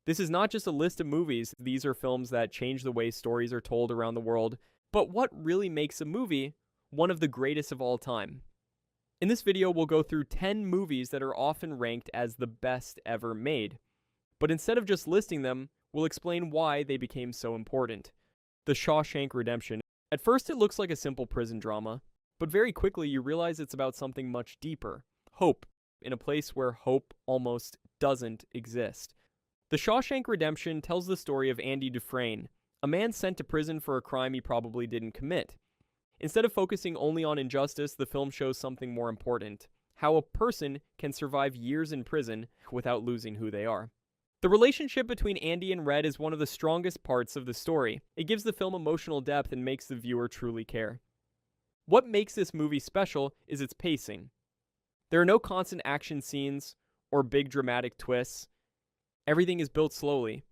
This is not just a list of movies, these are films that change the way stories are told around the world, but what really makes a movie one of the greatest of all time. In this video, we'll go through 10 movies that are often ranked as the best ever made. But instead of just listing them, we'll explain why they became so important. The Shawshank Redemption. At first it looks like a simple prison drama, but very quickly you realize it's about something much deeper. Hope, in a place where hope almost doesn't exist. The Shawshank Redemption tells the story of Andy Dufresne, a man sent to prison for a crime he probably didn't commit. Instead of focusing only on injustice, the film shows something more important: how a person can survive years in prison without losing who they are. The relationship between Andy and Red is one of the strongest parts of the story. It gives the film emotional depth and makes the viewer truly care. What makes this movie special is its pacing. There are no constant action scenes or big dramatic twists. Everything is built slowly.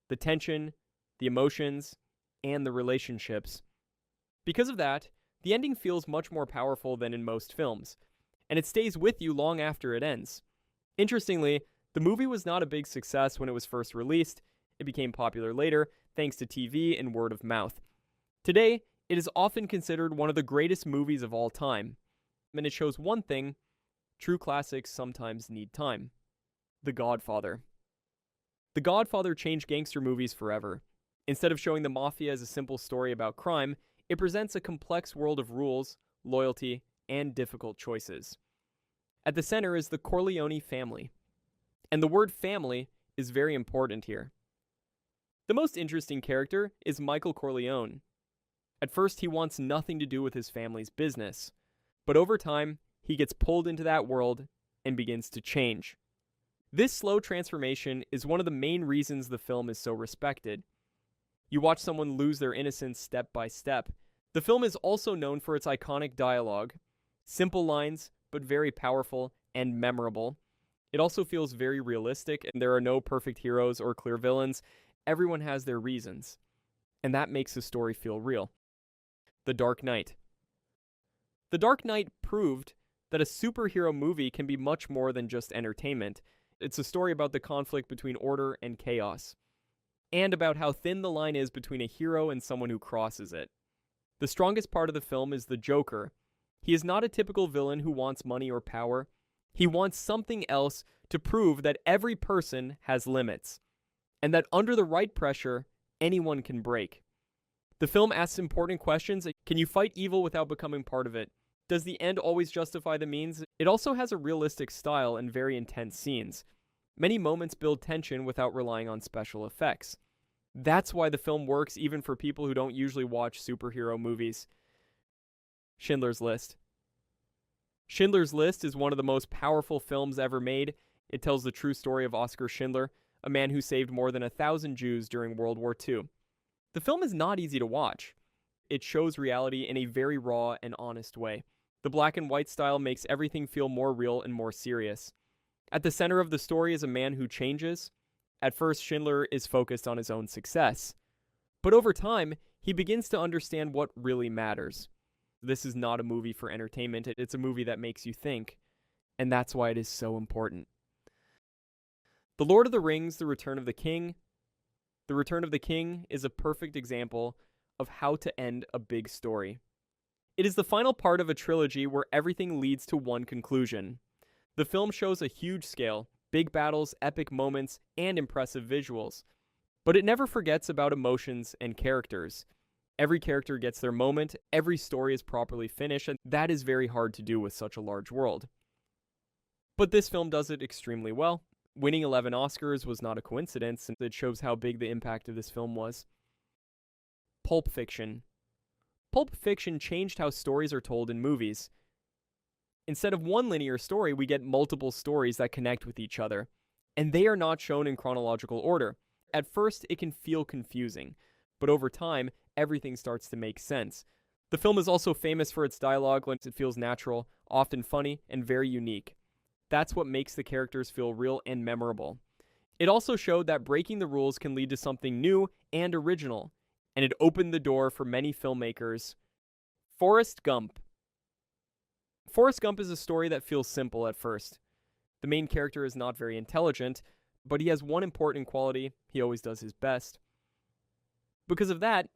The tension, the emotions, and the relationships. Because of that, the ending feels much more powerful than in most films, and it stays with you long after it ends. Interestingly, the movie was not a big success when it was first released. It became popular later, thanks to TV and word of mouth. Today, it is often considered one of the greatest movies of all time. And it shows one thing: true classics sometimes need time. The Godfather. The Godfather changed gangster movies forever. Instead of showing the mafia as a simple story about crime, it presents a complex world of rules, loyalty, and difficult choices. At the center is the Corleone family. And the word family is very important here. The most interesting character is Michael Corleone. At first, he wants nothing to do with his family's business, but over time, he gets pulled into that world and begins to change. This slow transformation is one of the main reasons the film is so respected. You watch someone lose their innocence step by step. The film is also known for its iconic dialogue. Simple lines, but very powerful and memorable. It also feels very realistic, and there are no perfect heroes or clear villains. Everyone has their reasons, and that makes the story feel real. The Dark Knight. The Dark Knight proved that a superhero movie can be much more than just entertainment. It's a story about the conflict between order and chaos, and about how thin the line is between a hero and someone who crosses it. The strongest part of the film is the Joker. He is not a typical villain who wants money or power. He wants something else to prove that every person has limits, and that under the right pressure, anyone can break. The film asks important questions. Can you fight evil without becoming part of it? Does the end always justify the means? It also has a realistic style and very intense scenes. Many moments build tension without relying on special effects. That's why the film works even for people who don't usually watch superhero movies. Schindler's List. Schindler's List is one of the most powerful films ever made. It tells the true story of Oskar Schindler, a man who saved more than 1,000 Jews during World War II. The film is not easy to watch. It shows reality in a very raw and honest way. The black and white style makes everything feel more real and more serious. At the center of the story is a man who changes. At first, Schindler is focused on his own success. But over time, he begins to understand what really matters. This is not a movie for entertainment. It's a movie that makes you think. And that's why it is so important. The Lord of the Rings, The Return of the King. The Return of the King is a perfect example of how to end a big story. It is the final part of a trilogy where everything leads to one conclusion. The film shows a huge scale, big battles, epic moments, and impressive visuals. But it never forgets about emotions and characters. Every character gets their moment, every story is properly finished, and that is very hard to do with such a large world. But this film does it extremely well. Winning 11 Oscars was not a coincidence, and it shows how big the impact of this film was. Pulp Fiction. Pulp Fiction changed how stories are told in movies. Instead of one linear story, we get multiple stories that connect with each other, and they are not shown in chronological order. At first, it can feel confusing, but over time, everything starts to make sense. The film is also famous for its dialogue, when it feels natural, often funny, and very unique. That's what makes the characters feel real and memorable. It also showed that breaking the rules can lead to something new and original, and it opened the door for many filmmakers. Forrest Gump. Forrest Gump is a story that feels simple at first. The main character is not very intelligent, but he has one important quality: he always does his best. Because of that,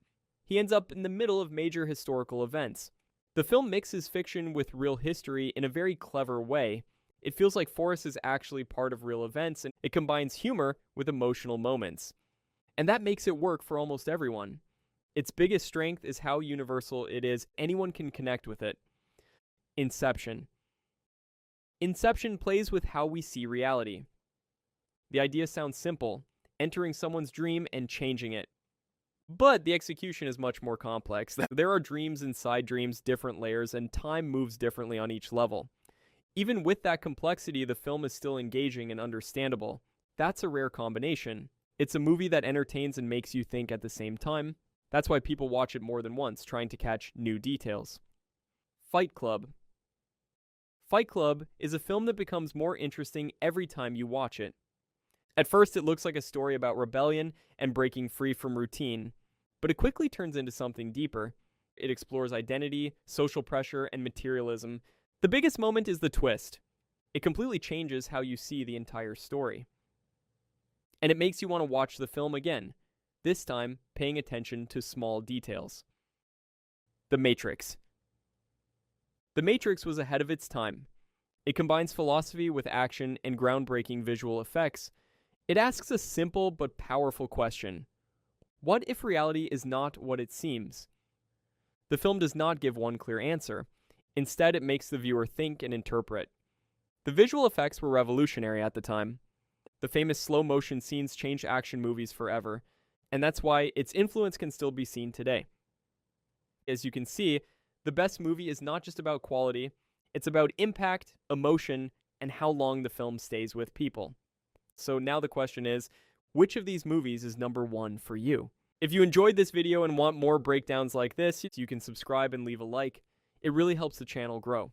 he ends up in the middle of major historical events. The film mixes fiction with real history in a very clever way. It feels like Forrest is actually part of real events, and it combines humor with emotional moments. And that makes it work for almost everyone. Its biggest strength is how universal it is. Anyone can connect with it. Inception. Inception plays with how we see reality. The idea sounds simple: entering someone's dream and changing it. But the execution is much more complex. There are dreams inside dreams, different layers, and time moves differently on each level. Even with that complexity, the film is still engaging and understandable. That's a rare combination. It's a movie that entertains and makes you think at the same time. That's why people watch it more than once, trying to catch new details. Fight Club. Fight Club is a film that becomes more interesting every time you watch it. At first, it looks like a story about rebellion and breaking free from routine, but it quickly turns into something deeper. It explores identity, social pressure, and materialism. The biggest moment is the twist. It completely changes how you see the entire story. And it makes you want to watch the film again, this time paying attention to small details. The Matrix. The Matrix was ahead of its time. It combines philosophy with action and groundbreaking visual effects. It asks a simple but powerful question: what if reality is not what it seems? The film does not give one clear answer. Instead, it makes the viewer think and interpret. The visual effects were revolutionary at the time. The famous slow-motion scenes changed action movies forever, and that's why its influence can still be seen today. As you can see, the best movie is not just about quality, it's about impact, emotion, and how long the film stays with people. So now the question is, which of these movies is number one for you? If you enjoyed this video and want more breakdowns like this, you can subscribe and leave a like. It really helps the channel grow.